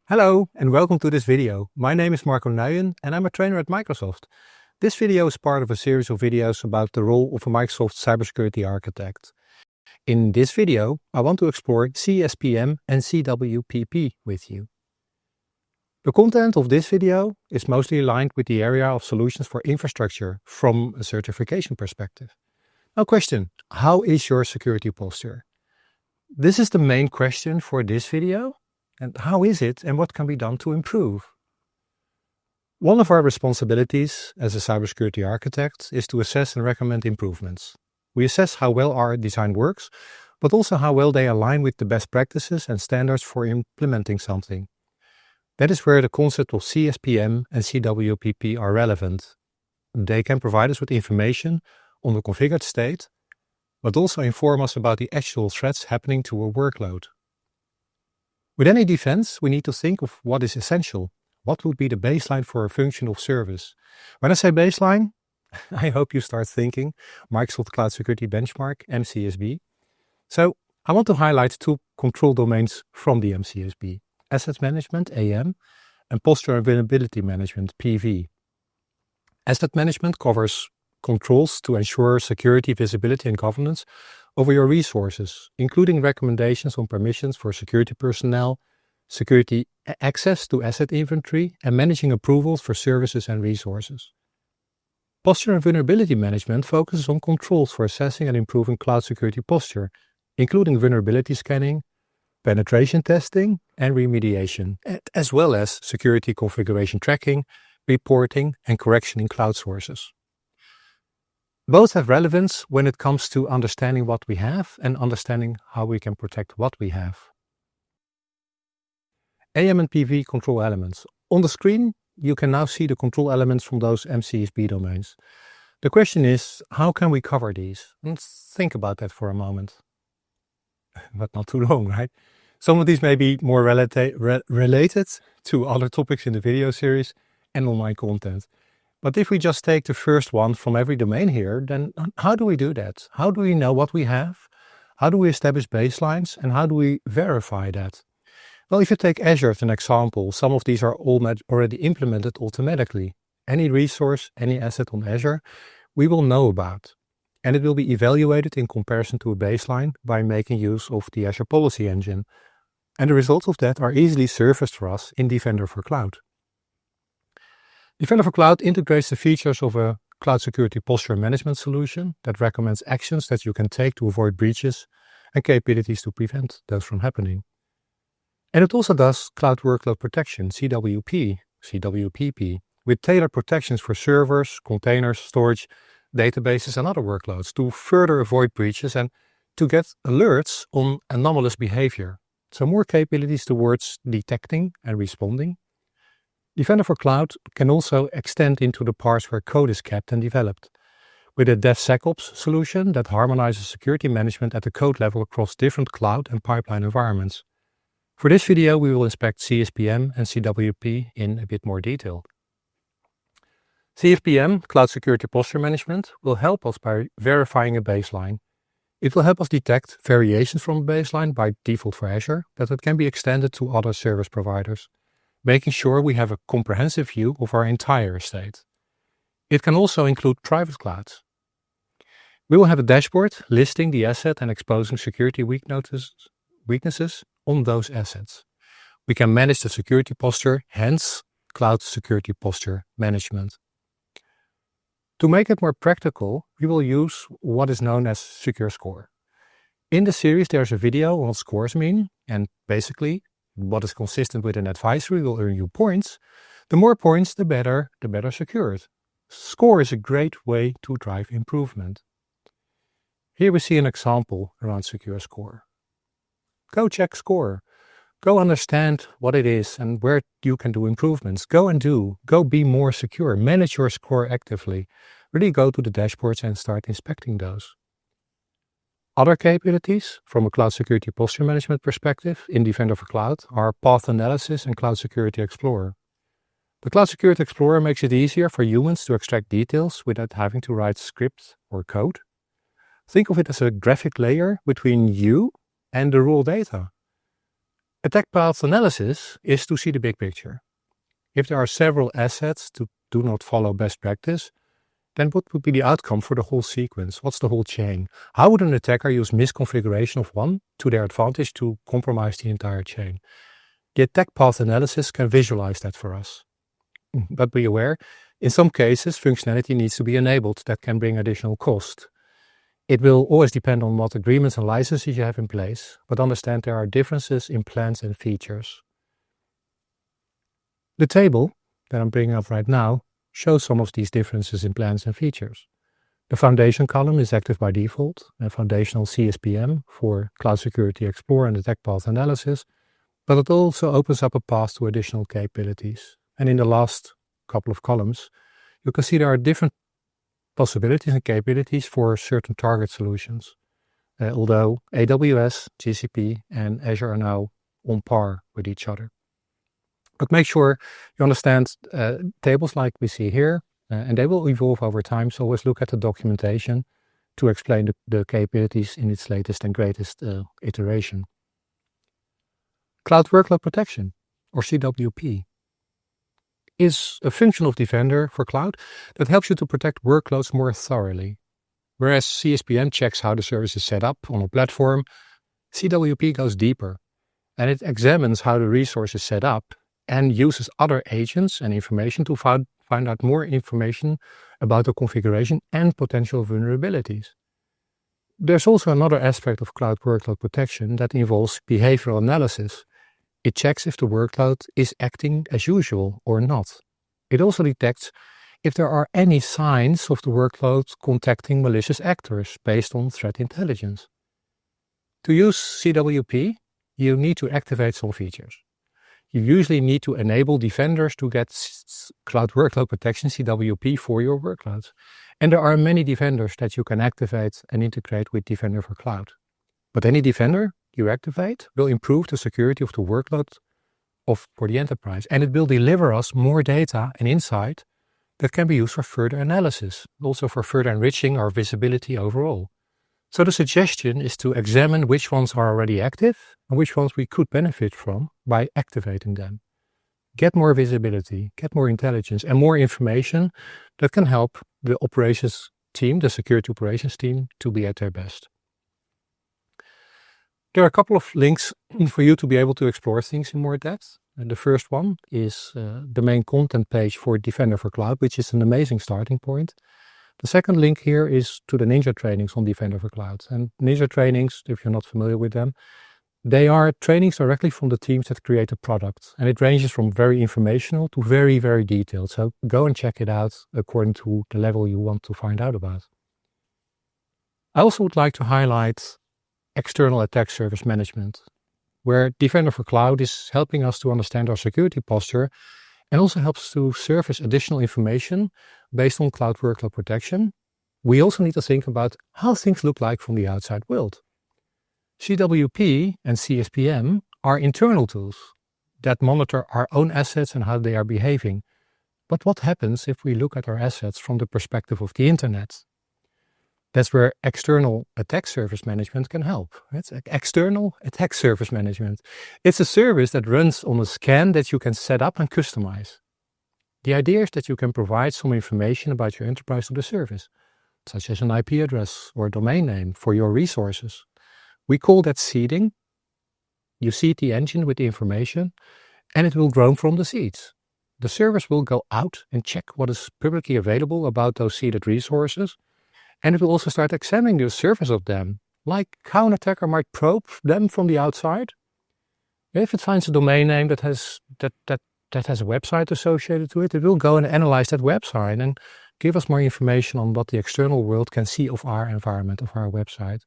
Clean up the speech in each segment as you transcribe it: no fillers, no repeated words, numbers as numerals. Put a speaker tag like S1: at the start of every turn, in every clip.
S1: Hello and welcome to this video. My name is Marco Nuyen and I'm a trainer at Microsoft. This video is part of a series of videos about the role of a Microsoft cybersecurity architect. In this video, I want to explore CSPM and CWPP with you. The content of this video is mostly aligned with the area of solutions for infrastructure from a certification perspective. Now question, how is your security posture? This is the main question for this video. And how is it and what can be done to improve? One of our responsibilities as a cybersecurity architect is to assess and recommend improvements. We assess how well our design works, but also how well they align with the best practices and standards for implementing something. That is where the concept of CSPM and CWPP are relevant. They can provide us with information on the configured state, but also inform us about the actual threats happening to a workload. With any defense, we need to think of what is essential. What would be the baseline for a function of service? When I say baseline, I hope you start thinking Microsoft Cloud Security Benchmark, MCSB. So I want to highlight two control domains from the MCSB: Asset Management, AM, and Posture and Vulnerability Management, PV. Asset Management covers controls to ensure security, visibility, and governance over your resources, including recommendations on permissions for security personnel, security access to asset inventory, and managing approvals for services and resources. Posture and Vulnerability Management focuses on controls for assessing and improving cloud security posture, including vulnerability scanning, penetration testing, and remediation, as well as security configuration tracking, reporting, and correction in cloud sources. Both have relevance when it comes to understanding what we have and understanding how we can protect what we have. AM and PV control elements. On the screen, you can now see the control elements from those MCSB domains. The question is, how can we cover these? Let's think about that for a moment. But not too long, right? Some of these may be more related to other topics in the video series and online content. But if we just take the first one from every domain here, then how do we do that? How do we know what we have? How do we establish baselines? And how do we verify that? Well, if you take Azure as an example, some of these are already implemented automatically. Any resource, any asset on Azure, we will know about. And it will be evaluated in comparison to a baseline by making use of the Azure Policy Engine. And the results of that are easily surfaced for us in Defender for Cloud. Defender for Cloud integrates the features of a cloud security posture management solution that recommends actions that you can take to avoid breaches and capabilities to prevent those from happening. And it also does cloud workload protection, CWPP, with tailored protections for servers, containers, storage, databases, and other workloads to further avoid breaches and to get alerts on anomalous behavior. So more capabilities towards detecting and responding. Defender for Cloud can also extend into the parts where code is kept and developed, with a DevSecOps solution that harmonizes security management at the code level across different cloud and pipeline environments. For this video, we will inspect CSPM and CWP in a bit more detail. CSPM, Cloud Security Posture Management, will help us by verifying a baseline. It will help us detect variations from a baseline by default for Azure, that it can be extended to other service providers, making sure we have a comprehensive view of our entire estate. It can also include private clouds. We will have a dashboard listing the asset and exposing security weaknesses on those assets. We can manage the security posture, hence Cloud Security Posture Management. To make it more practical, we will use what is known as Secure Score. In the series, there's a video on what scores mean, and basically, what is consistent with an advisory will earn you points. The more points, the better secured. Score is a great way to drive improvement. Here we see an example around Secure Score. Go check Score. Go understand what it is and where you can do improvements. Go be more secure. Manage your score actively. Really go to the dashboards and start inspecting those. Other capabilities from a Cloud Security Posture Management perspective in Defender for Cloud are Path Analysis and Cloud Security Explorer. The Cloud Security Explorer makes it easier for humans to extract details without having to write script or code. Think of it as a graphic layer between you and the raw data. Attack path analysis is to see the big picture. If there are several assets that do not follow best practice, then what would be the outcome for the whole sequence? What's the whole chain? How would an attacker use misconfiguration of one to their advantage to compromise the entire chain? The attack path analysis can visualize that for us. But be aware, in some cases, functionality needs to be enabled. That can bring additional cost. It will always depend on what agreements and licenses you have in place, but understand there are differences in plans and features. The table that I'm bringing up right now shows some of these differences in plans and features. The foundation column is active by default, a foundational CSPM for Cloud Security Explorer and Attack Path Analysis, but it also opens up a path to additional capabilities. And in the last couple of columns, you can see there are different possibilities and capabilities for certain target solutions, although AWS, GCP, and Azure are now on par with each other. But make sure you understand tables like we see here, and they will evolve over time, so always look at the documentation to explain the capabilities in its latest and greatest iteration. Cloud Workload Protection, or CWP, is a function of Defender for Cloud that helps you to protect workloads more thoroughly. Whereas CSPM checks how the service is set up on a platform, CWP goes deeper, and it examines how the resource is set up and uses other agents and information to find out more information about the configuration and potential vulnerabilities. There's also another aspect of Cloud Workload Protection that involves behavioral analysis. It checks if the workload is acting as usual or not. It also detects if there are any signs of the workload contacting malicious actors based on threat intelligence. To use CWP, you need to activate some features. You usually need to enable defenders to get Cloud Workload Protection CWP for your workloads. And there are many defenders that you can activate and integrate with Defender for Cloud. But any defender you activate will improve the security of the workload for the enterprise, and it will deliver us more data and insight that can be used for further analysis, also for further enriching our visibility overall. So the suggestion is to examine which ones are already active and which ones we could benefit from by activating them. Get more visibility, get more intelligence and more information that can help the operations team, the security operations team, to be at their best. There are a couple of links for you to be able to explore things in more depth. And the first one is the main content page for Defender for Cloud, which is an amazing starting point. The second link here is to the Ninja trainings on Defender for Cloud. And Ninja trainings, if you're not familiar with them, they are trainings directly from the teams that create the product. And it ranges from very informational to very, very detailed. So go and check it out according to the level you want to find out about. I also would like to highlight external attack surface management, where Defender for Cloud is helping us to understand our security posture and also helps to surface additional information based on Cloud Workload Protection. We also need to think about how things look like from the outside world. CWP and CSPM are internal tools that monitor our own assets and how they are behaving. But what happens if we look at our assets from the perspective of the internet? That's where external attack surface management can help. It's external attack surface management. It's a service that runs on a scan that you can set up and customize. The idea is that you can provide some information about your enterprise to the service, such as an IP address or a domain name for your resources. We call that seeding. You seed the engine with the information, and it will grow from the seeds. The service will go out and check what is publicly available about those seeded resources, and it will also start examining the surface of them, like how an attacker might probe them from the outside. If it finds a domain name that has a website associated to it, it will go and analyze that website and give us more information on what the external world can see of our environment, of our website.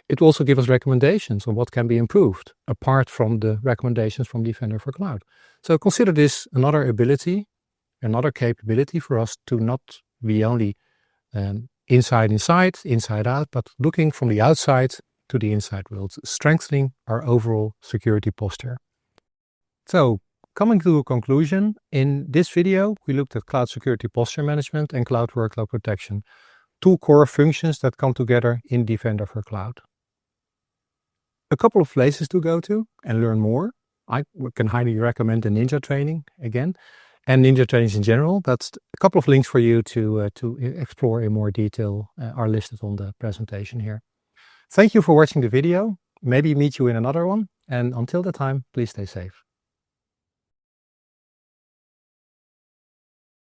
S1: It will also give us recommendations on what can be improved, apart from the recommendations from Defender for Cloud. So consider this another ability, another capability for us to not be only inside out, but looking from the outside to the inside world, strengthening our overall security posture. So, coming to a conclusion, in this video, we looked at Cloud Security Posture Management and Cloud Workload Protection, two core functions that come together in Defender for Cloud. a couple of places to go to and learn more. I can highly recommend the Ninja training again, and Ninja trainings in general. That's a couple of links for you to explore in more detail are listed on the presentation here. Thank you for watching the video. Maybe meet you in another one. And until the time, please stay safe.